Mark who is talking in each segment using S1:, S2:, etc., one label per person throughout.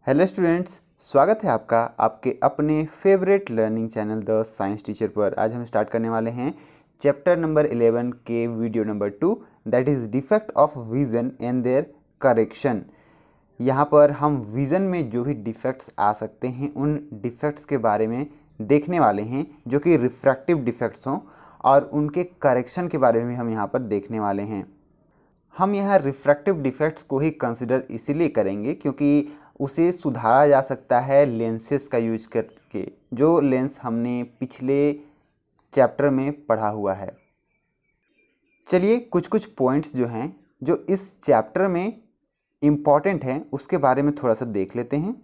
S1: Hello students, स्वागत है आपका आपके अपने favourite learning channel the science teacher पर। आज हम स्टार्ट करने वाले हैं चैप्टर नंबर 11 के video number 2, that is defect of vision and their correction. यहाँ पर हम विज़न में जो भी डिफेक्ट्स आ सकते हैं उन डिफेक्ट्स के बारे में देखने वाले हैं, जो कि रिफ्रैक्टिव डिफेक्ट्स हों, और उनके करेक्शन के बारे में भी हम यहाँ पर देखने वाले हैं। हम यहाँ रिफ्रैक्टिव डिफेक्ट्स को ही कंसिडर इसीलिए करेंगे क्योंकि उसे सुधारा जा सकता है लेंसेज का यूज करके, जो लेंस हमने पिछले चैप्टर में पढ़ा हुआ है। चलिए कुछ कुछ पॉइंट्स जो हैं जो इस चैप्टर में इम्पॉर्टेंट हैं उसके बारे में थोड़ा सा देख लेते हैं।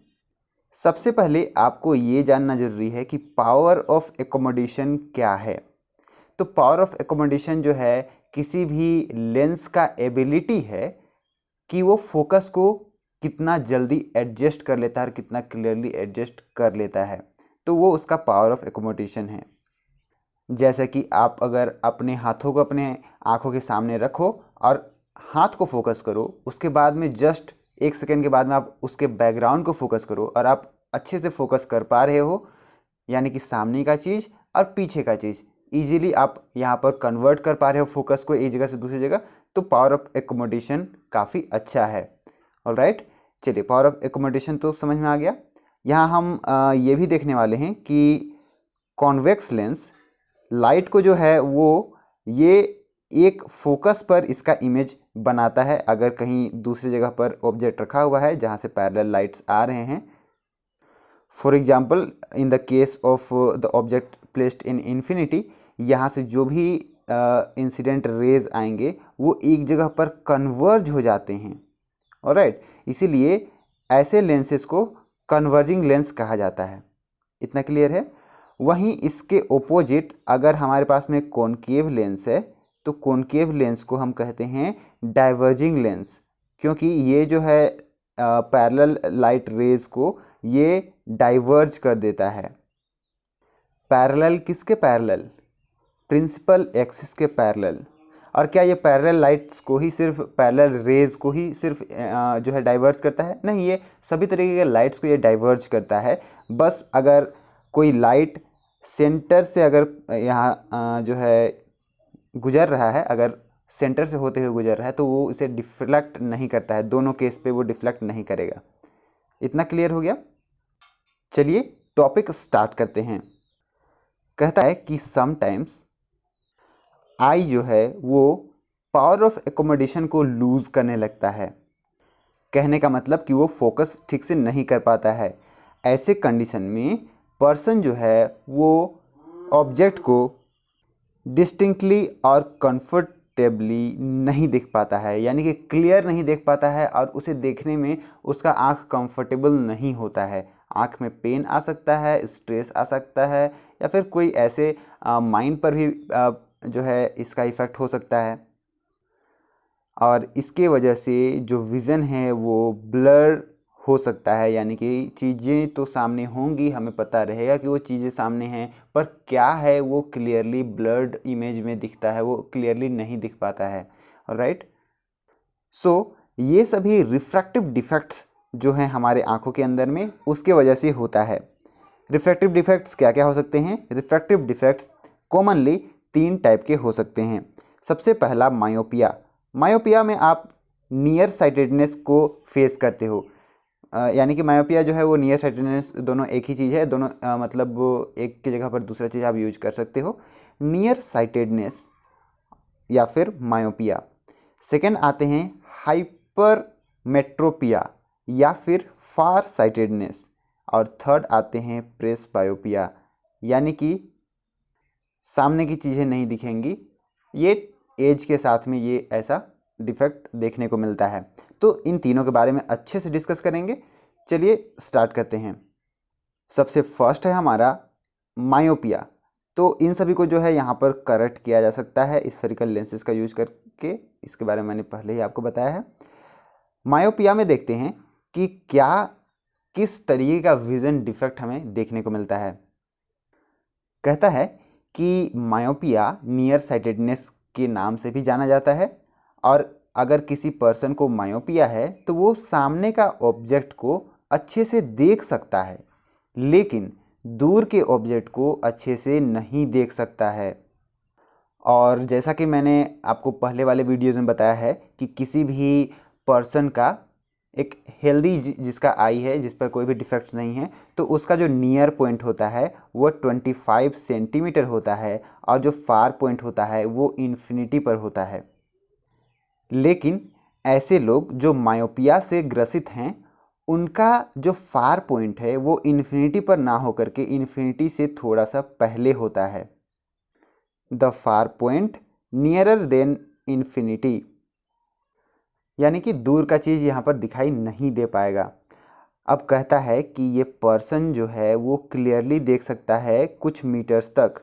S1: सबसे पहले आपको ये जानना ज़रूरी है कि पावर ऑफ एकोमोडेशन क्या है। तो पावर ऑफ एकोमोडेशन जो है किसी भी लेंस का एबिलिटी है कि वो फोकस को कितना जल्दी एडजस्ट कर लेता है और कितना क्लियरली एडजस्ट कर लेता है, तो वो उसका पावर ऑफ एकोमोडेशन है। जैसे कि आप अगर अपने हाथों को अपने आँखों के सामने रखो और हाथ को फोकस करो, उसके बाद में जस्ट 1 सेकेंड के बाद में आप उसके बैकग्राउंड को फोकस करो और आप अच्छे से फोकस कर पा रहे हो, यानी कि सामने का चीज़ और पीछे का चीज़ ईजिली आप यहाँ पर कन्वर्ट कर पा रहे हो फोकस को एक जगह से दूसरी जगह, तो पावर ऑफ एकोमोडेशन काफ़ी अच्छा है। ऑलराइट, चलिए पावर ऑफ एकोमोडेशन तो समझ में आ गया। यहाँ हम ये भी देखने वाले हैं कि कॉन्वेक्स लेंस लाइट को जो है वो ये एक फोकस पर इसका इमेज बनाता है। अगर कहीं दूसरी जगह पर ऑब्जेक्ट रखा हुआ है जहाँ से पैरेलल लाइट्स आ रहे हैं, for example in the case of the object placed in infinity, यहाँ से जो भी इंसिडेंट रेज आएंगे वो एक जगह पर कन्वर्ज हो जाते हैं। ऑलराइट, इसीलिए ऐसे लेंसेज को कन्वर्जिंग लेंस कहा जाता है। इतना क्लियर है। वहीं इसके ओपोजिट अगर हमारे पास में कॉनकेव लेंस है तो कॉनकेव लेंस को हम कहते हैं डाइवर्जिंग लेंस, क्योंकि ये जो है पैरेलल लाइट रेज को ये डाइवर्ज कर देता है। पैरेलल किसके पैरेलल? प्रिंसिपल एक्सिस के पैरेलल। और क्या ये पैरेलल लाइट्स को ही सिर्फ पैरेलल रेज को ही सिर्फ जो है डाइवर्ज करता है? नहीं, ये सभी तरीके के लाइट्स को ये डाइवर्ज करता है। बस अगर कोई लाइट सेंटर से अगर यहाँ जो है गुजर रहा है, अगर सेंटर से होते हुए गुजर रहा है तो वो इसे डिफ्लेक्ट नहीं करता है, दोनों केस पे वो डिफ्लेक्ट नहीं करेगा। इतना क्लियर हो गया। चलिए टॉपिक स्टार्ट करते हैं। कहता है कि समटाइम्स आई जो है वो पावर ऑफ एकोमोडेशन को लूज़ करने लगता है। कहने का मतलब कि वो फोकस ठीक से नहीं कर पाता है। ऐसे कंडीशन में पर्सन जो है वो ऑब्जेक्ट को डिस्टिंक्टली और कंफर्टेबली नहीं देख पाता है, यानी कि क्लियर नहीं देख पाता है, और उसे देखने में उसका आँख कंफर्टेबल नहीं होता है। आँख में पेन आ सकता है, स्ट्रेस आ सकता है, या फिर कोई ऐसे माइंड पर भी जो है इसका इफ़ेक्ट हो सकता है, और इसके वजह से जो विज़न है वो ब्लर हो सकता है। यानी कि चीज़ें तो सामने होंगी, हमें पता रहेगा कि वो चीज़ें सामने हैं, पर क्या है वो क्लियरली ब्लर्ड इमेज में दिखता है, वो क्लियरली नहीं दिख पाता है। ऑलराइट, सो ये सभी रिफ्रैक्टिव डिफेक्ट्स जो हैं हमारे आँखों के अंदर में, उसके वजह से होता है। रिफ्रैक्टिव डिफेक्ट्स क्या क्या हो सकते हैं? रिफ्रैक्टिव डिफेक्ट्स कॉमनली 3 टाइप के हो सकते हैं। सबसे पहला मायोपिया। मायोपिया में आप नियर साइटेडनेस को फेस करते हो, यानी कि मायोपिया जो है वो नियर साइटेडनेस दोनों एक ही चीज़ है, दोनों मतलब एक की जगह पर दूसरा चीज़ आप यूज कर सकते हो। नियर साइटेडनेस या फिर मायोपिया। सेकेंड आते हैं हाइपर मेट्रोपिया या फिर फार साइटेडनेस, और थर्ड आते हैं प्रेस बायोपिया, यानी कि सामने की चीज़ें नहीं दिखेंगी। ये एज के साथ में ये ऐसा डिफेक्ट देखने को मिलता है। तो इन तीनों के बारे में अच्छे से डिस्कस करेंगे। चलिए स्टार्ट करते हैं। सबसे फर्स्ट है हमारा मायोपिया। तो इन सभी को जो है यहाँ पर करेक्ट किया जा सकता है स्फेरिकल लेंसेज का यूज करके। इसके बारे में मैंने पहले ही आपको बताया है। मायोपिया में देखते हैं कि क्या किस तरीके का विज़न डिफेक्ट हमें देखने को मिलता है। कहता है कि मायोपिया नियर साइटेडनेस के नाम से भी जाना जाता है, और अगर किसी पर्सन को मायोपिया है तो वो सामने का ऑब्जेक्ट को अच्छे से देख सकता है, लेकिन दूर के ऑब्जेक्ट को अच्छे से नहीं देख सकता है। और जैसा कि मैंने आपको पहले वाले वीडियोज़ में बताया है कि किसी भी पर्सन का एक हेल्दी जिसका आई है, जिस पर कोई भी डिफेक्ट्स नहीं है, तो उसका जो नियर पॉइंट होता है वो 25 सेंटीमीटर होता है और जो फार पॉइंट होता है वो इन्फिनिटी पर होता है। लेकिन ऐसे लोग जो मायोपिया से ग्रसित हैं, उनका जो फार पॉइंट है वो इन्फिनिटी पर ना होकर के इन्फिनिटी से थोड़ा सा पहले होता है। The far point nearer then infinity, यानी कि दूर का चीज़ यहाँ पर दिखाई नहीं दे पाएगा। अब कहता है कि ये पर्सन जो है वो क्लियरली देख सकता है कुछ मीटर्स तक।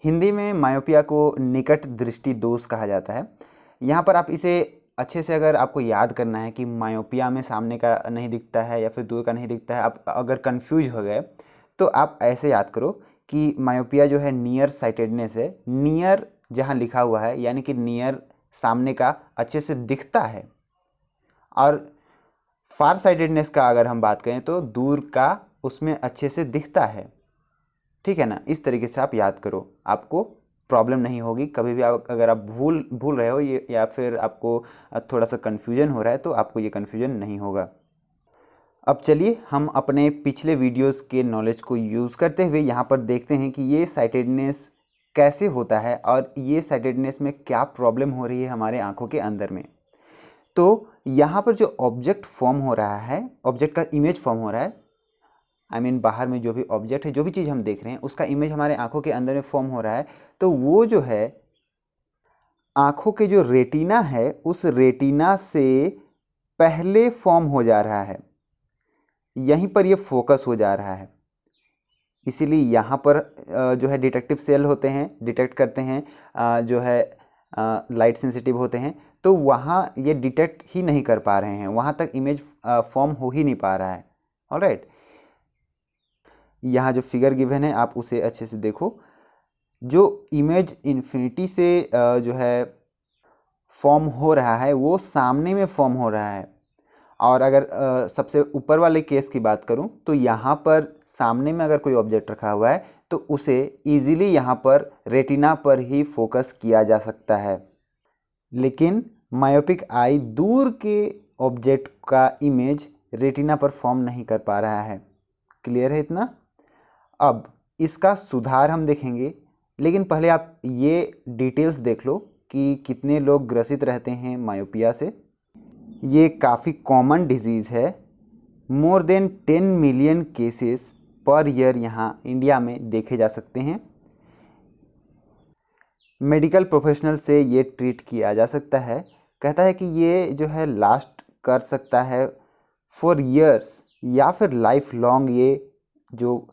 S1: हिंदी में मायोपिया को निकट दृष्टि दोष कहा जाता है। यहाँ पर आप इसे अच्छे से अगर आपको याद करना है कि मायोपिया में सामने का नहीं दिखता है या फिर दूर का नहीं दिखता है, आप अगर कंफ्यूज हो गए तो आप ऐसे याद करो कि मायोपिया जो है नियर साइटेडनेस है। नियर जहाँ लिखा हुआ है यानी कि नियर सामने का अच्छे से दिखता है, और फार साइटेडनेस का अगर हम बात करें तो दूर का उसमें अच्छे से दिखता है। ठीक है ना, इस तरीके से आप याद करो, आपको प्रॉब्लम नहीं होगी कभी भी। अगर आप भूल रहे हो ये या फिर आपको थोड़ा सा कन्फ्यूजन हो रहा है तो आपको ये कन्फ्यूजन नहीं होगा। अब चलिए हम अपने पिछले वीडियोस के नॉलेज को यूज़ करते हुए यहाँ पर देखते हैं कि ये साइटेडनेस कैसे होता है और ये साइटेडनेस में क्या प्रॉब्लम हो रही है हमारे आँखों के अंदर में। तो यहाँ पर जो ऑब्जेक्ट फॉर्म हो रहा है, ऑब्जेक्ट का इमेज फॉर्म हो रहा है, बाहर में जो भी ऑब्जेक्ट है, जो भी चीज़ हम देख रहे हैं उसका इमेज हमारे आँखों के अंदर में फॉर्म हो रहा है। तो वो जो है आँखों के जो रेटिना है उस रेटिना से पहले फॉर्म हो जा रहा है, यहीं पर ये फोकस हो जा रहा है। इसीलिए यहाँ पर जो है डिटेक्टिव सेल होते हैं, डिटेक्ट करते हैं, जो है लाइट सेंसिटिव होते हैं, तो वहाँ ये डिटेक्ट ही नहीं कर पा रहे हैं, वहाँ तक इमेज फॉर्म हो ही नहीं पा रहा है। ऑलराइट, यहाँ जो फिगर गिवन है आप उसे अच्छे से देखो। जो इमेज इन्फिनिटी से जो है फॉर्म हो रहा है वो सामने में फॉर्म हो रहा है। और अगर सबसे ऊपर वाले केस की बात करूं तो यहाँ पर सामने में अगर कोई ऑब्जेक्ट रखा हुआ है तो उसे इजीली यहाँ पर रेटिना पर ही फोकस किया जा सकता है। लेकिन मायोपिक आई दूर के ऑब्जेक्ट का इमेज रेटिना पर फॉर्म नहीं कर पा रहा है। क्लियर है इतना? अब इसका सुधार हम देखेंगे, लेकिन पहले आप ये डिटेल्स देख लो कि कितने लोग ग्रसित रहते हैं मायोपिया से। ये काफ़ी कॉमन डिजीज़ है। More than 10 million cases per year यहाँ इंडिया में देखे जा सकते हैं। मेडिकल प्रोफेशनल से ये ट्रीट किया जा सकता है। कहता है कि ये जो है लास्ट कर सकता है फॉर ईयर्स या फिर लाइफ लॉन्ग। ये जो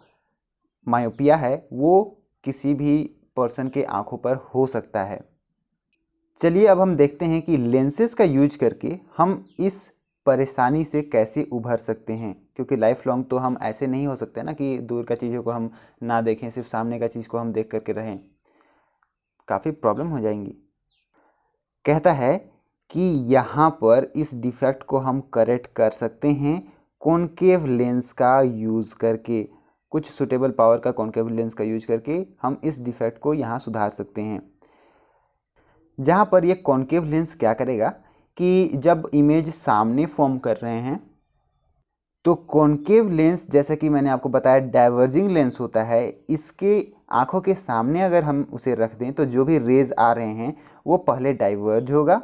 S1: मायोपिया है वो किसी भी पर्सन के आँखों पर हो सकता है। चलिए अब हम देखते हैं कि लेंसेज का यूज करके हम इस परेशानी से कैसे उभर सकते हैं, क्योंकि लाइफ लॉन्ग तो हम ऐसे नहीं हो सकते ना कि दूर का चीज़ों को हम ना देखें, सिर्फ सामने का चीज़ को हम देख करके रहें, काफ़ी प्रॉब्लम हो जाएंगी। कहता है कि यहाँ पर इस डिफेक्ट को हम करेक्ट कर सकते हैं कॉनकेव लेंस का यूज़ करके। कुछ सुटेबल पावर का कॉनकेव लेंस का यूज करके हम इस डिफेक्ट को यहाँ सुधार सकते हैं। जहाँ पर ये कॉनकेव लेंस क्या करेगा कि जब इमेज सामने फॉर्म कर रहे हैं तो कॉनकेव लेंस, जैसा कि मैंने आपको बताया डाइवर्जिंग लेंस होता है, इसके आँखों के सामने अगर हम उसे रख दें तो जो भी रेज आ रहे हैं वो पहले डाइवर्ज होगा,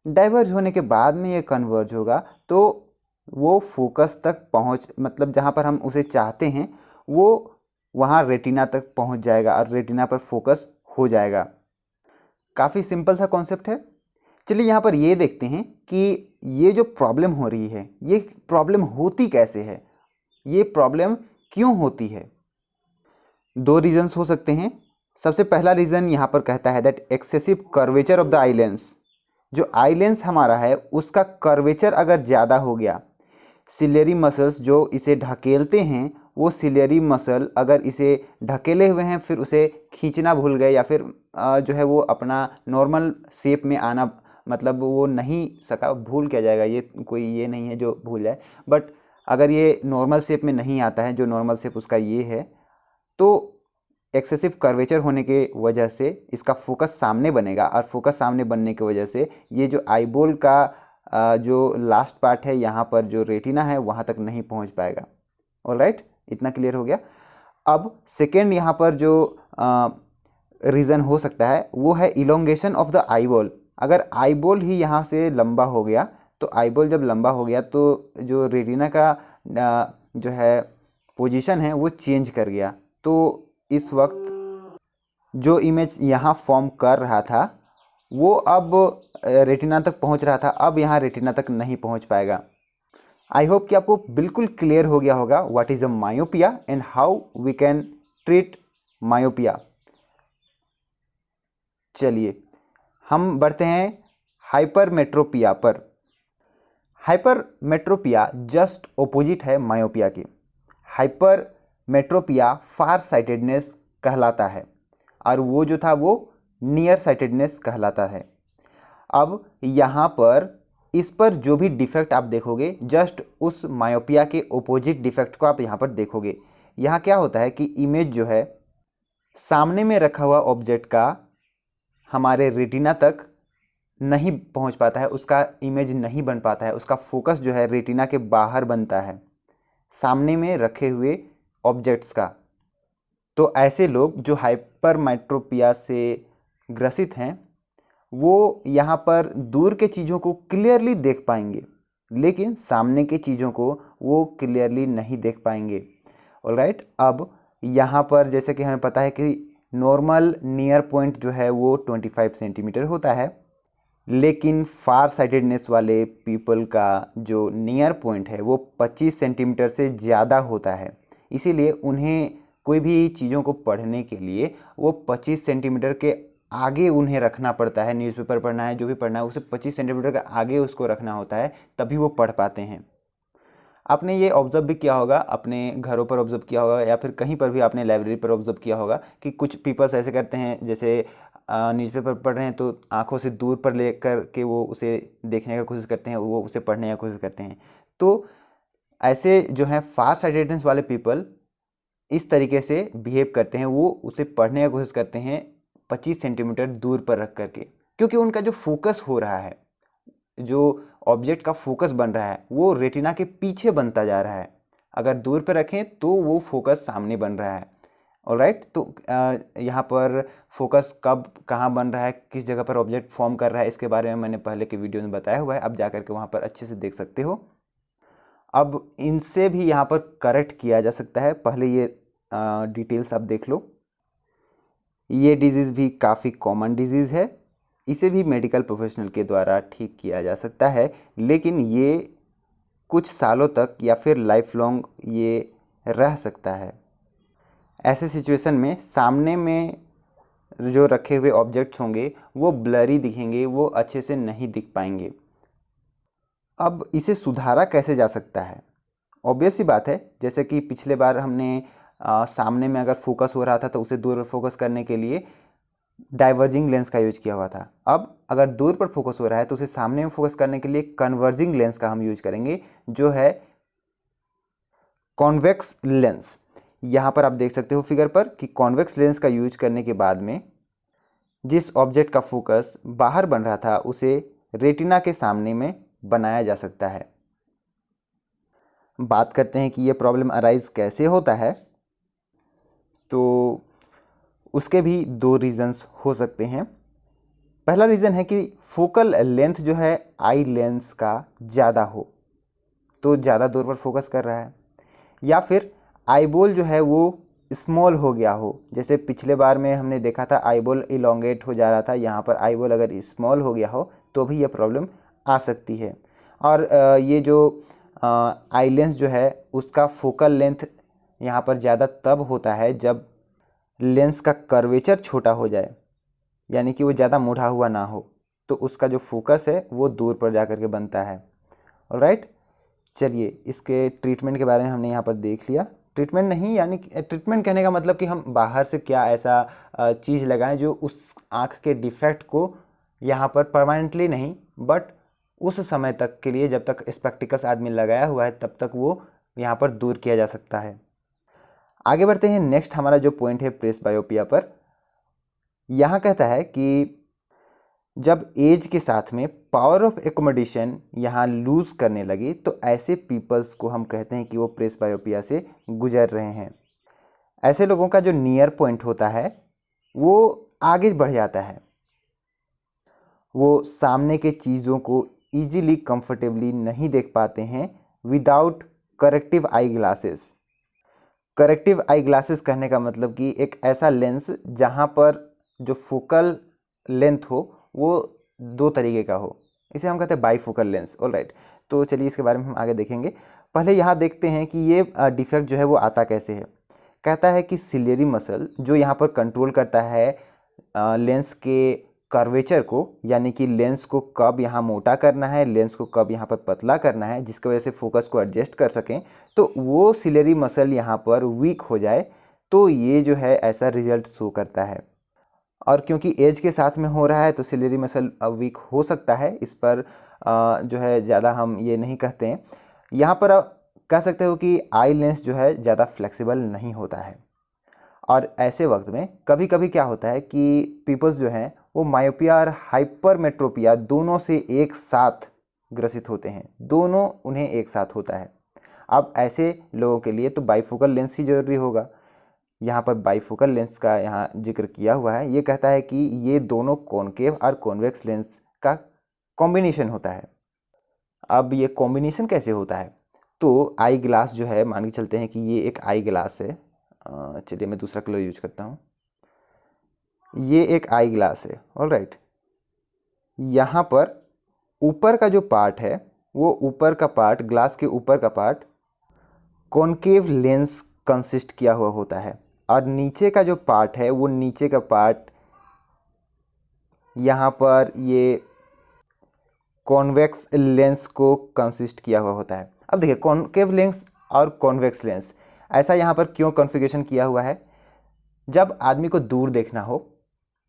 S1: डाइवर्ज होने के बाद में ये कन्वर्ज होगा, तो वो फोकस तक पहुँच, मतलब जहाँ पर हम उसे चाहते हैं वो वहाँ रेटिना तक पहुँच जाएगा और रेटिना पर फोकस हो जाएगा। काफ़ी सिंपल सा कॉन्सेप्ट है। चलिए यहाँ पर ये देखते हैं कि ये जो प्रॉब्लम हो रही है ये प्रॉब्लम होती कैसे है, ये प्रॉब्लम क्यों होती है। दो रीजन्स हो सकते हैं। सबसे पहला रीज़न यहाँ पर कहता है that excessive curvature of the eye lens. जो आई लेंस हमारा है उसका कर्वेचर अगर ज़्यादा हो गया, सिलियरी मसल्स जो इसे ढकेलते हैं वो सिलियरी मसल अगर इसे ढकेले हुए हैं फिर उसे खींचना भूल गए या फिर जो है वो अपना नॉर्मल शेप में आना मतलब वो नहीं सका, भूल क्या जाएगा, ये कोई ये नहीं है जो भूल जाए। बट अगर ये नॉर्मल शेप में नहीं आता है, जो नॉर्मल शेप उसका ये है, तो एक्सेसिव कर्वेचर होने के वजह से इसका फोकस सामने बनेगा, और फोकस सामने बनने की वजह से ये जो आईबॉल का जो लास्ट पार्ट है यहाँ पर जो रेटिना है वहाँ तक नहीं पहुँच पाएगा। ऑलराइट, इतना क्लियर हो गया। अब सेकेंड यहाँ पर जो रीज़न हो सकता है वो है इलोंगेशन ऑफ द आईबॉल। अगर आईबॉल ही यहाँ से लंबा हो गया, तो आईबॉल जब लंबा हो गया तो जो रेटिना का जो है पोजीशन है वो चेंज कर गया, तो इस वक्त जो इमेज यहाँ फॉर्म कर रहा था वो अब रेटिना तक पहुँच रहा था, अब यहाँ रेटिना तक नहीं पहुँच पाएगा। आई होप कि आपको बिल्कुल क्लियर हो गया होगा what is a myopia and how we can treat myopia. चलिए हम बढ़ते हैं हाइपरमेट्रोपिया पर। हाइपरमेट्रोपिया जस्ट ओपोजिट है मायोपिया के। हाइपरमेट्रोपिया फार साइटेडनेस कहलाता है और वो जो था वो नियर साइटेडनेस कहलाता है। अब यहाँ पर इस पर जो भी डिफेक्ट आप देखोगे, जस्ट उस मायोपिया के ओपोजिट डिफेक्ट को आप यहाँ पर देखोगे। यहाँ क्या होता है कि इमेज जो है सामने में रखा हुआ ऑब्जेक्ट का हमारे रेटिना तक नहीं पहुँच पाता है, उसका इमेज नहीं बन पाता है, उसका फोकस जो है रेटिना के बाहर बनता है सामने में रखे हुए ऑब्जेक्ट्स का। तो ऐसे लोग जो हाइपरमेट्रोपिया से ग्रसित हैं वो यहाँ पर दूर के चीज़ों को क्लियरली देख पाएंगे, लेकिन सामने के चीज़ों को वो क्लियरली नहीं देख पाएंगे। ऑलराइट, अब यहाँ पर जैसे कि हमें पता है कि नॉर्मल नियर पॉइंट जो है वो 25 सेंटीमीटर होता है, लेकिन फार साइटेडनेस वाले पीपल का जो नियर पॉइंट है वो 25 सेंटीमीटर से ज़्यादा होता है। इसीलिए उन्हें कोई भी चीज़ों को पढ़ने के लिए वो 25 सेंटीमीटर के आगे उन्हें रखना पड़ता है। न्यूज़पेपर पढ़ना है, जो भी पढ़ना है, उसे 25 सेंटीमीटर के आगे उसको रखना होता है, तभी वो पढ़ पाते हैं। आपने ये ऑब्ज़र्व भी किया होगा, अपने घरों पर ऑब्ज़र्व किया होगा, या फिर कहीं पर भी आपने लाइब्रेरी पर ऑब्ज़र्व किया होगा कि कुछ पीपल्स ऐसे करते हैं, जैसे न्यूज़पेपर पढ़ रहे हैं तो आंखों से दूर पर लेकर के वो उसे देखने का कोशिश करते हैं, वो उसे पढ़ने का कोशिश करते हैं। तो ऐसे जो हैं फार साइटेडनेस वाले पीपल इस तरीके से बिहेव करते हैं, वो उसे पढ़ने की कोशिश करते हैं 25 सेंटीमीटर दूर पर रख करके, क्योंकि उनका जो फोकस हो रहा है, जो ऑब्जेक्ट का फोकस बन रहा है वो रेटिना के पीछे बनता जा रहा है। अगर दूर पर रखें तो वो फोकस सामने बन रहा है। ऑलराइट, तो यहाँ पर फोकस कब कहाँ बन रहा है, किस जगह पर ऑब्जेक्ट फॉर्म कर रहा है, इसके बारे में मैंने पहले के वीडियो में बताया हुआ है, अब जा करके वहाँ पर अच्छे से देख सकते हो। अब इनसे भी यहाँ पर करेक्ट किया जा सकता है। पहले ये डिटेल्स आप देख लो। ये डिजीज़ भी काफ़ी कॉमन डिजीज़ है, इसे भी मेडिकल प्रोफेशनल के द्वारा ठीक किया जा सकता है, लेकिन ये कुछ सालों तक या फिर लाइफ लॉन्ग ये रह सकता है। ऐसे सिचुएशन में सामने में जो रखे हुए ऑब्जेक्ट्स होंगे वो ब्लरी दिखेंगे, वो अच्छे से नहीं दिख पाएंगे। अब इसे सुधारा कैसे जा सकता है? ऑब्वियस सी बात है, जैसे कि पिछले बार हमने सामने में अगर फोकस हो रहा था तो उसे दूर फोकस करने के लिए डाइवर्जिंग लेंस का यूज किया हुआ था। अब अगर दूर पर फोकस हो रहा है तो उसे सामने में फोकस करने के लिए कन्वर्जिंग लेंस का हम यूज करेंगे, जो है कॉन्वेक्स लेंस। यहाँ पर आप देख सकते हो फिगर पर कि कॉन्वेक्स लेंस का यूज करने के बाद में जिस ऑब्जेक्ट का फोकस बाहर बन रहा था उसे रेटिना के सामने में बनाया जा सकता है। बात करते हैं कि ये प्रॉब्लम अराइज कैसे होता है, तो उसके भी दो रीज़न्स हो सकते हैं। पहला रीज़न है कि फोकल लेंथ जो है आई लेंस का ज़्यादा हो, तो ज़्यादा दूर पर फोकस कर रहा है, या फिर आईबॉल जो है वो स्मॉल हो गया हो। जैसे पिछले बार में हमने देखा था आईबॉल इलोंगेट हो जा रहा था, यहाँ पर आईबॉल अगर स्मॉल हो गया हो तो भी यह प्रॉब्लम आ सकती है। और ये जो आई लेंस जो है उसका फोकल लेंथ यहाँ पर ज़्यादा तब होता है जब लेंस का कर्वेचर छोटा हो जाए, यानी कि वो ज़्यादा मुड़ा हुआ ना हो, तो उसका जो फोकस है वो दूर पर जा कर के बनता है। ऑलराइट, चलिए इसके ट्रीटमेंट के बारे में हमने यहाँ पर देख लिया। ट्रीटमेंट नहीं, यानी ट्रीटमेंट कहने का मतलब कि हम बाहर से क्या ऐसा चीज़ लगाएं जो उस आँख के डिफेक्ट को यहाँ पर परमानेंटली नहीं, बट उस समय तक के लिए जब तक स्पेक्टिकल्स आदमी लगाया हुआ है तब तक वो यहाँ पर दूर किया जा सकता है। आगे बढ़ते हैं। नेक्स्ट हमारा जो पॉइंट है प्रेसबायोपिया पर, यहाँ कहता है कि जब एज के साथ में पावर ऑफ एकोमोडेशन यहाँ लूज करने लगी तो ऐसे पीपल्स को हम कहते हैं कि वो प्रेसबायोपिया से गुजर रहे हैं। ऐसे लोगों का जो नियर पॉइंट होता है वो आगे बढ़ जाता है, वो सामने के चीज़ों को इजीली कंफर्टेबली नहीं देख पाते हैं without corrective eye glasses. Corrective eye glasses कहने का मतलब कि एक ऐसा लेंस जहाँ पर जो फोकल लेंथ हो वो 2 तरीके का हो, इसे हम कहते हैं बाईफोकल लेंस। ऑलराइट, तो चलिए इसके बारे में हम आगे देखेंगे। पहले यहाँ देखते हैं कि ये डिफेक्ट जो है वो आता कैसे है। कहता है कि सिलियरी मसल जो यहाँ पर कंट्रोल करता है लेंस के कर्वेचर को, यानी कि लेंस को कब यहाँ मोटा करना है, लेंस को कब यहाँ पर पतला करना है, जिसकी वजह से फोकस को एडजस्ट कर सकें, तो वो सिलियरी मसल यहाँ पर वीक हो जाए तो ये जो है ऐसा रिजल्ट शो करता है। और क्योंकि एज के साथ में हो रहा है तो सिलियरी मसल वीक हो सकता है, इस पर जो है ज़्यादा हम ये नहीं कहते हैं। यहाँ पर कह सकते हो कि आई लेंस जो है ज़्यादा फ्लेक्सिबल नहीं होता है, और ऐसे वक्त में कभी कभी क्या होता है कि पीपल्स जो हैं वो मायोपिया और हाइपरमेट्रोपिया दोनों से एक साथ ग्रसित होते हैं, दोनों उन्हें एक साथ होता है। अब ऐसे लोगों के लिए तो बाईफोकल लेंस ही जरूरी होगा। यहाँ पर बाईफोकल लेंस का यहाँ जिक्र किया हुआ है। ये कहता है कि ये दोनों कॉनकेव और कॉन्वेक्स लेंस का कॉम्बिनेशन होता है। अब ये कॉम्बिनेशन कैसे होता है, तो आई ग्लास जो है, मान के चलते हैं कि ये एक आई ग्लास है, चलिए मैं दूसरा कलर यूज करता हूँ, ये एक आई ग्लास है। ऑलराइट, यहाँ पर ऊपर का जो पार्ट है वो ऊपर का पार्ट, ग्लास के ऊपर का पार्ट कॉनकेव लेंस कंसिस्ट किया हुआ होता है, और नीचे का जो पार्ट है वो नीचे का पार्ट यहाँ पर ये कॉन्वेक्स लेंस को कंसिस्ट किया हुआ होता है। अब देखिए कॉनकेव लेंस और कॉन्वेक्स लेंस ऐसा यहाँ पर क्यों कॉन्फ़िगरेशन किया हुआ है। जब आदमी को दूर देखना हो,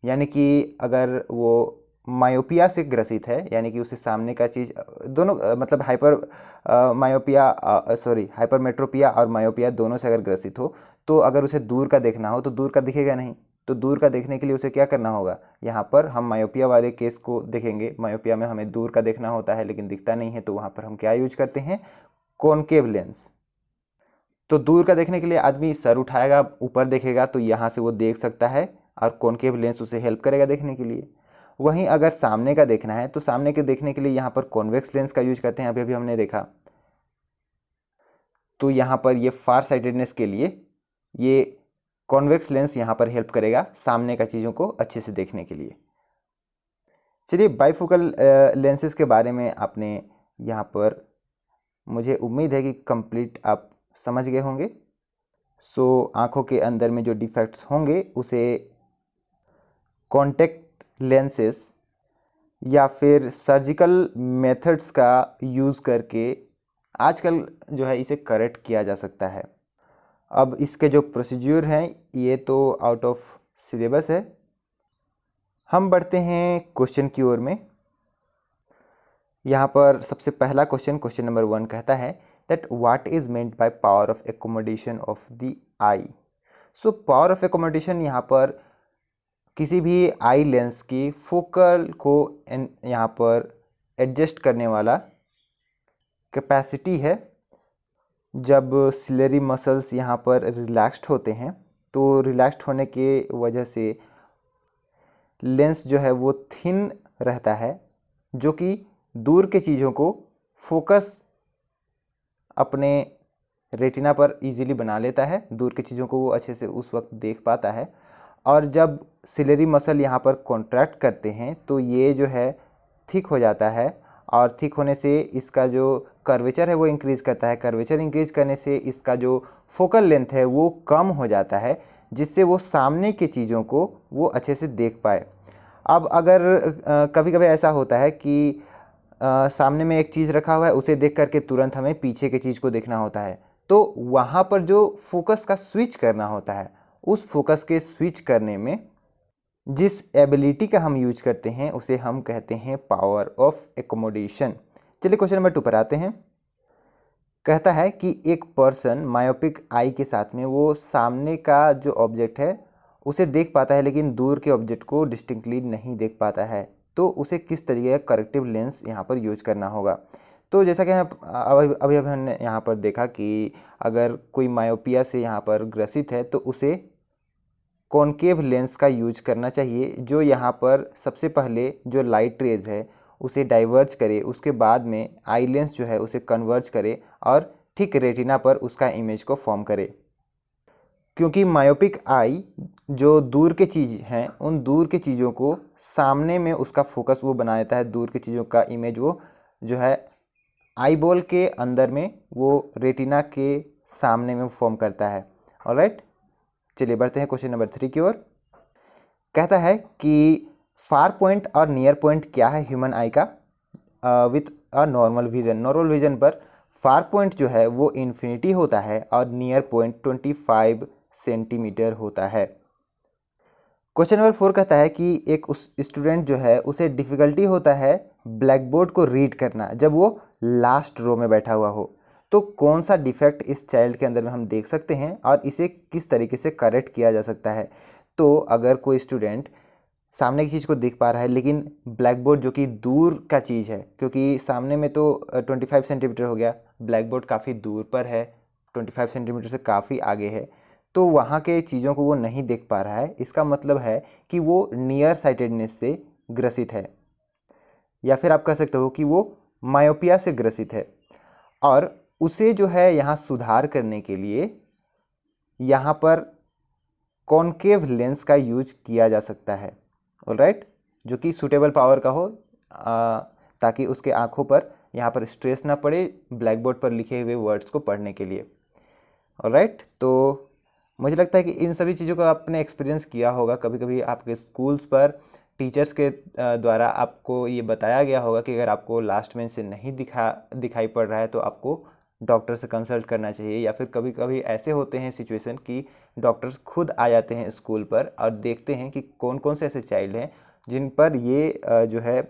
S1: यानी कि अगर वो मायोपिया से ग्रसित है, यानी कि उसे सामने का चीज़ दोनों मतलब हाइपरमेट्रोपिया और मायोपिया दोनों से अगर ग्रसित हो, तो अगर उसे दूर का देखना हो तो दूर का दिखेगा नहीं, तो दूर का देखने के लिए उसे क्या करना होगा। यहाँ पर हम मायोपिया वाले केस को देखेंगे, मायोपिया में हमें दूर का देखना होता है लेकिन दिखता नहीं है, तो वहाँ पर हम क्या यूज करते हैं, कॉनकेव लेंस। तो दूर का देखने के लिए आदमी सर उठाएगा, ऊपर देखेगा तो यहाँ से वो देख सकता है, और कॉनकेव लेंस उसे हेल्प करेगा देखने के लिए। वहीं अगर सामने का देखना है तो सामने के देखने के लिए यहाँ पर कॉन्वेक्स लेंस का यूज करते हैं, अभी अभी हमने देखा। तो यहाँ पर ये फार साइटेडनेस के लिए ये कॉन्वेक्स लेंस यहाँ पर हेल्प करेगा सामने का चीज़ों को अच्छे से देखने के लिए। चलिए बाईफोकल लेंसेज के बारे में आपने यहाँ पर, मुझे उम्मीद है कि कंप्लीट आप समझ गए होंगे। सो आँखों के अंदर में जो डिफेक्ट्स होंगे उसे कॉन्टैक्ट लेंसेस या फिर सर्जिकल मेथड्स का यूज़ करके आजकल जो है इसे करेक्ट किया जा सकता है। अब इसके जो प्रोसीड्यूर हैं ये तो आउट ऑफ सिलेबस है। हम बढ़ते हैं क्वेश्चन की ओर में। यहाँ पर सबसे पहला क्वेश्चन नंबर 1 कहता है that what is meant by power of accommodation of the I. So power of accommodation यहाँ पर किसी भी आई लेंस की फोकल को यहाँ पर एडजस्ट करने वाला कैपेसिटी है। जब सिलेरी मसल्स यहाँ पर रिलैक्स्ड होते हैं तो रिलैक्स्ड होने के वजह से लेंस जो है वो थिन रहता है, जो कि दूर के चीज़ों को फोकस अपने रेटिना पर इजीली बना लेता है, दूर की चीज़ों को वो अच्छे से उस वक्त देख पाता है। और जब सिलेरी मसल यहाँ पर कॉन्ट्रैक्ट करते हैं तो ये जो है थिक हो जाता है, और थिक होने से इसका जो कर्वेचर है वो इंक्रीज़ करता है। कर्वेचर इंक्रीज़ करने से इसका जो फोकल लेंथ है वो कम हो जाता है, जिससे वो सामने की चीज़ों को वो अच्छे से देख पाए। अब अगर कभी कभी ऐसा होता है कि सामने में एक चीज़ रखा हुआ है, उसे देख करके तुरंत हमें पीछे की चीज़ को देखना होता है, तो वहाँ पर जो फोकस का स्विच करना होता है, उस फोकस के स्विच करने में जिस एबिलिटी का हम यूज करते हैं उसे हम कहते हैं पावर ऑफ एकोमोडेशन। चलिए क्वेश्चन नंबर 2 पर आते हैं। कहता है कि एक पर्सन मायोपिक आई के साथ में वो सामने का जो ऑब्जेक्ट है उसे देख पाता है लेकिन दूर के ऑब्जेक्ट को डिस्टिंक्टली नहीं देख पाता है, तो उसे किस तरीके का करेक्टिव लेंस यहाँ पर यूज करना होगा। तो जैसा कि अभी हमने यहाँ पर देखा कि अगर कोई मायोपिया से यहाँ पर ग्रसित है तो उसे कॉनकेव लेंस का यूज करना चाहिए, जो यहाँ पर सबसे पहले जो लाइट रेज है उसे डाइवर्ज करे, उसके बाद में आई लेंस जो है उसे कन्वर्ज करे और ठीक रेटिना पर उसका इमेज को फॉर्म करे। क्योंकि मायोपिक आई जो दूर के चीज़ हैं उन दूर के चीज़ों को सामने में उसका फोकस वो बना देता है, दूर की चीज़ों का इमेज वो जो है आई बॉल के अंदर में वो रेटिना के सामने में फॉर्म करता है। ऑलराइट, चलिए बढ़ते हैं क्वेश्चन नंबर 3 की ओर। कहता है कि फार पॉइंट और नियर पॉइंट क्या है ह्यूमन आई का with a normal vision. Normal vision पर फार पॉइंट जो है वो इन्फिनिटी होता है और नियर पॉइंट 25 सेंटीमीटर होता है। क्वेश्चन नंबर 4 कहता है कि एक उस स्टूडेंट जो है उसे डिफ़िकल्टी होता है ब्लैक बोर्ड को रीड करना जब वो लास्ट रो में बैठा हुआ हो। तो कौन सा डिफेक्ट इस चाइल्ड के अंदर में हम देख सकते हैं और इसे किस तरीके से करेक्ट किया जा सकता है। तो अगर कोई स्टूडेंट सामने की चीज़ को देख पा रहा है लेकिन ब्लैक बोर्ड जो कि दूर का चीज़ है, क्योंकि सामने में तो 25 सेंटीमीटर हो गया, ब्लैक बोर्ड काफ़ी दूर पर है, 25 सेंटीमीटर से काफ़ी आगे है, तो वहाँ के चीज़ों को वो नहीं देख पा रहा है। इसका मतलब है कि वो नियर साइटेडनेस से ग्रसित है, या फिर आप कह सकते हो कि वो मायोपिया से ग्रसित है और उसे जो है यहाँ सुधार करने के लिए यहाँ पर कॉनकेव लेंस का यूज किया जा सकता है। ऑलराइट, जो कि सूटेबल पावर का हो ताकि उसके आँखों पर यहाँ पर स्ट्रेस ना पड़े ब्लैक बोर्ड पर लिखे हुए वर्ड्स को पढ़ने के लिए। ऑलराइट, तो मुझे लगता है कि इन सभी चीज़ों का आपने एक्सपीरियंस किया होगा। कभी कभी आपके स्कूल्स पर टीचर्स के द्वारा आपको ये बताया गया होगा कि अगर आपको लास्ट में से नहीं दिखाई पड़ रहा है तो आपको डॉक्टर से कंसल्ट करना चाहिए, या फिर कभी कभी ऐसे होते हैं सिचुएशन कि डॉक्टर्स खुद आ जाते हैं स्कूल पर और देखते हैं कि कौन कौन से ऐसे चाइल्ड हैं जिन पर ये जो है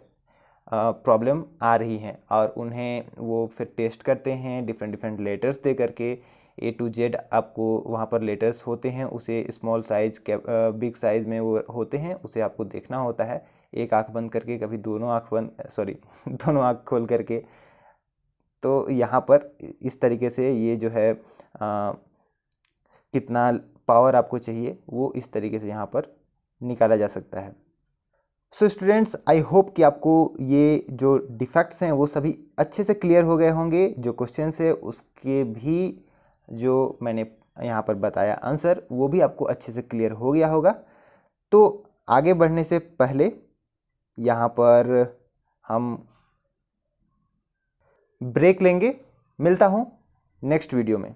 S1: प्रॉब्लम आ रही हैं, और उन्हें वो फिर टेस्ट करते हैं डिफरेंट डिफरेंट लेटर्स दे करके। A to Z आपको वहाँ पर लेटर्स होते हैं, उसे स्मॉल साइज़ बिग साइज़ में वो होते हैं, उसे आपको देखना होता है एक आँख बंद करके, कभी दोनों आँख बंद दोनों आँख खोल करके। तो यहाँ पर इस तरीके से ये जो है कितना पावर आपको चाहिए वो इस तरीके से यहाँ पर निकाला जा सकता है। सो स्टूडेंट्स, आई होप कि आपको ये जो डिफेक्ट्स हैं वो सभी अच्छे से क्लियर हो गए होंगे। जो क्वेश्चंस है उसके भी जो मैंने यहाँ पर बताया आंसर वो भी आपको अच्छे से क्लियर हो गया होगा। तो आगे बढ़ने से पहले यहाँ पर हम ब्रेक लेंगे। मिलता हूँ नेक्स्ट वीडियो में।